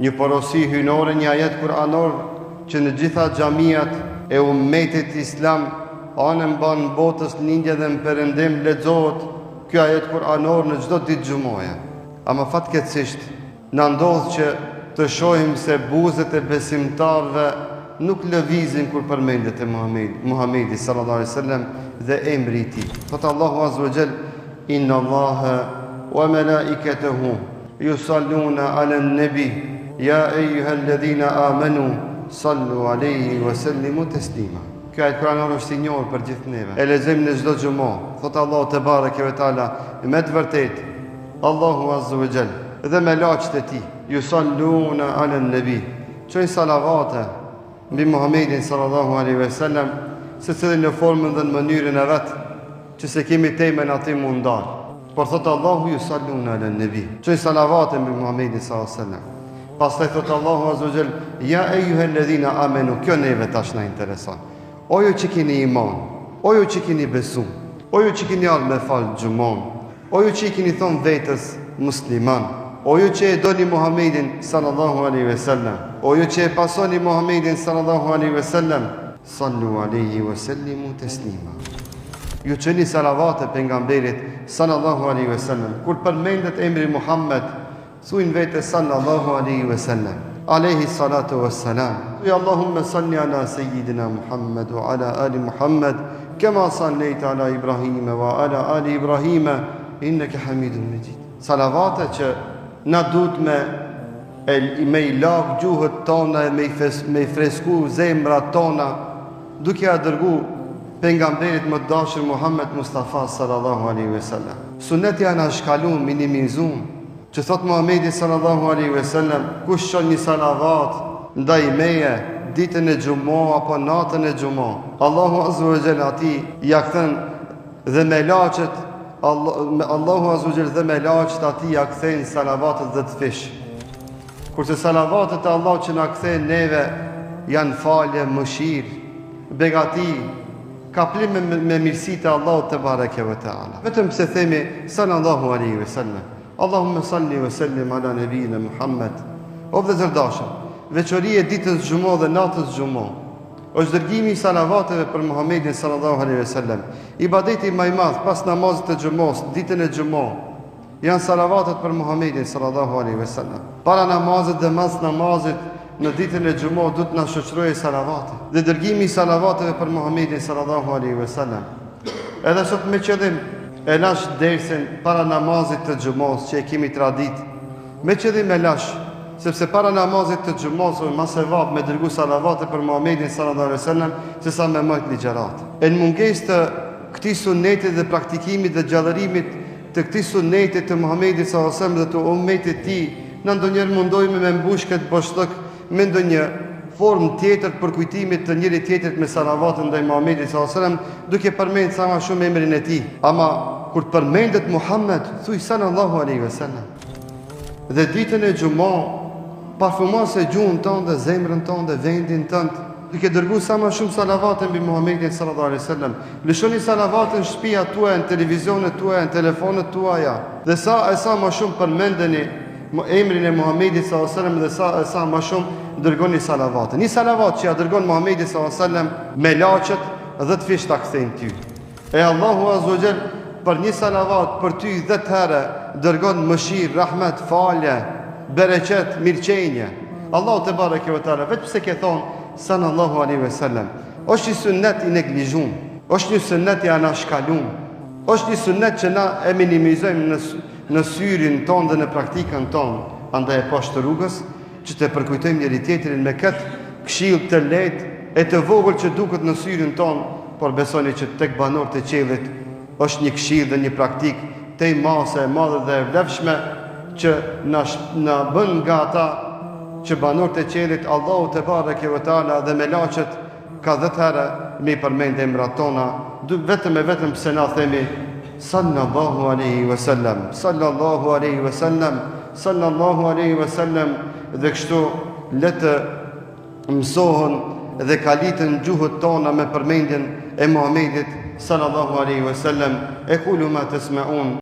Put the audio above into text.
Një porosi hynore, një ajet kuranor që në gjitha xhamiat e ummetit islam anën banë botës lindje dhe në perëndim lexohet ky ajet kuranor në çdo ditë xumoje. Ama fatkeqësisht na ndodh që të shohim se buzët e besimtarëve nuk lëvizin kur përmendet e Muhamedi sallallahu alaihi wasallam dhe emri i tij. Thot Allahu azza wa jall: Inna Allaha wa malaikatahu yusalluna 'alan nabi ya ayyuhalladhina amanu sallu alaihi wa sallimu taslima. Kjo ajet kuranor është i njohur për gjithë neve. E lexojmë në çdo xumë. Thot Allahu te bareke ve taala, me të vërtetë Allahu azza wa jall dhe melaqët e tij yusalluna 'alan nabi, çojnë salavate mbi Muhamedin sallallahu alaihi wasallam, secili në formën dhe në mënyrën e vet, që se kemi temën aty mund ndal. Por thot Allahu yusalluna 'alan nabi, çojnë salavate mbi Muhamedin sallallahu alaihi wasallam. Pastaj thot Allahu azza wa jall: Ya ayyuhalladhina amanu, kjo neve tash na intereson. O ju që keni iman, o ju që keni besu, o ju që keni ardhur me fal xhumon, o ju që i keni thon vetës musliman, o ju që e doni Muhamedin sallallahu alaihi wasallam, o ju që e pasoni Muhamedin sallallahu alaihi wasallam, sallu alaihi wa sallimu taslima. Ju çeni salavate pejgamberit sallallahu alaihi wasallam. Kur përmendet emri Muhammed, thuajnë vetë sallallahu alaihi wasallam, alaihi salatu wassalam. Ya Allahumma salli ala sayyidina Muhammad wa ala ali Muhammad kama sallaita ala Ibrahim wa ala ali Ibrahim innaka Hamidun Majid. Salavate që na duhet me i lag gjuhët tona, me i fresku zemrat tona, duke a dërgu pejgamberit më të dashur Muhammed Mustafa sallallahu alaihi wasallam. Suneti janë shkalun, minimizum, që thot Muhamedi sallallahu alaihi wasallam, kush shon një salavat ndaj meje ditën e xumo apo natën e xumo, Allahu azza wa jalla ati ja kthen dhe me laçet Allahu azza wa jalla dhe me laçet ati ja kthen salavatet dhe të fish. Kurse salavatet e Allah që na kthejnë neve janë falje, mëshirë, begati, kaplim me mirësitë e Allahut te bareke ve teala. Vetëm pse themi sallallahu alaihi wasallam, Allahumma salli wa sallim ala nabiyina Muhammad. O vëllezër dashur, veçoria e ditës xumo dhe natës xumo është dërgimi i salavateve për Muhamedit sallallahu alaihi wasallam. Ibadeti më i madh pas namazit të xumos, ditën e xumo, janë salavatet për Muhamedit sallallahu alaihi wasallam. Para namazit dhe mas namazit në ditën e xumo duhet na shoqërojë salavate. Dhe dërgimi i salavateve për Muhamedit sallallahu alaihi wasallam. Edhe sot me qëllim e lash dersën para namazit të xumos që e kemi tradit. Me qëllim e lash, sepse para namazit të xumos më së vap me dërgu salavate për Muhamedit sallallahu alaihi wasallam se sa me mëjt ligjerat. E në mungesë të këtij suneti dhe praktikimit dhe gjallërimit të këtij suneti të Muhamedit sallallahu alaihi wasallam dhe të ummetit të tij, na ndonjëherë mundojmë me mbush këtë boshllëk me ndonjë formë tjetër për kujtimit të njëri tjetrit me salavatën ndaj Muhamedit sallallahu alaihi wasallam, duke përmendur sa më shumë emrin e tij. Ama kur përmendet Muhammed, thuaj sallallahu alaihi wasallam. Dhe ditën e xumo parfumose gjuhën tonë dhe zemrën tonë dhe vendin tënd, duke dërguar sa më shumë salavate mbi Muhamedit sallallahu alaihi wasallam. Lëshoni salavate në shtëpiat tuaja, në televizionet tuaja, në telefonet tuaja. Dhe sa më shumë përmendeni emrin e Muhamedit sallallahu alaihi wasallam dhe sa më shumë dërgoni salavate. Një salavat që ja dërgon Muhamedi sallallahu alaihi wasallam me laçet dhe të fish ta kthejnë ty. E Allahu azza wa jall për një salavat për ty 10 herë dërgon mëshirë, rahmet, falje, bereqet, mirëqenje. Allahu te bareke ve teala vetëm se ke thon sallallahu alaihi wasallam. Është një sunnet i neglizhuar, është një sunnet i anashkalum, është një sunnet që na e minimizojmë në syrin tonë dhe në praktikën tonë. Andaj e poshtë rrugës që të përkujtojmë njëri tjetrin me këtë këshill të lehtë e të vogël që duket në syrin tonë, por besoni që tek banorët e qiellit është një këshill dhe një praktik të mase e madhe dhe e vlefshme që na bën nga ata që banorët e qiellit Allahu te bareke ve teala dhe me laçet ka 10 herë me përmend emrat tona, vetëm pse na themi sallallahu alaihi wasallam, sallallahu alaihi wasallam, sallallahu alaihi wasallam, dhe kështu le të mësohen dhe kalitën gjuhët tona me përmendjen e Muhamedit sallallahu alaihi wasallam. E kulu ma tasma'un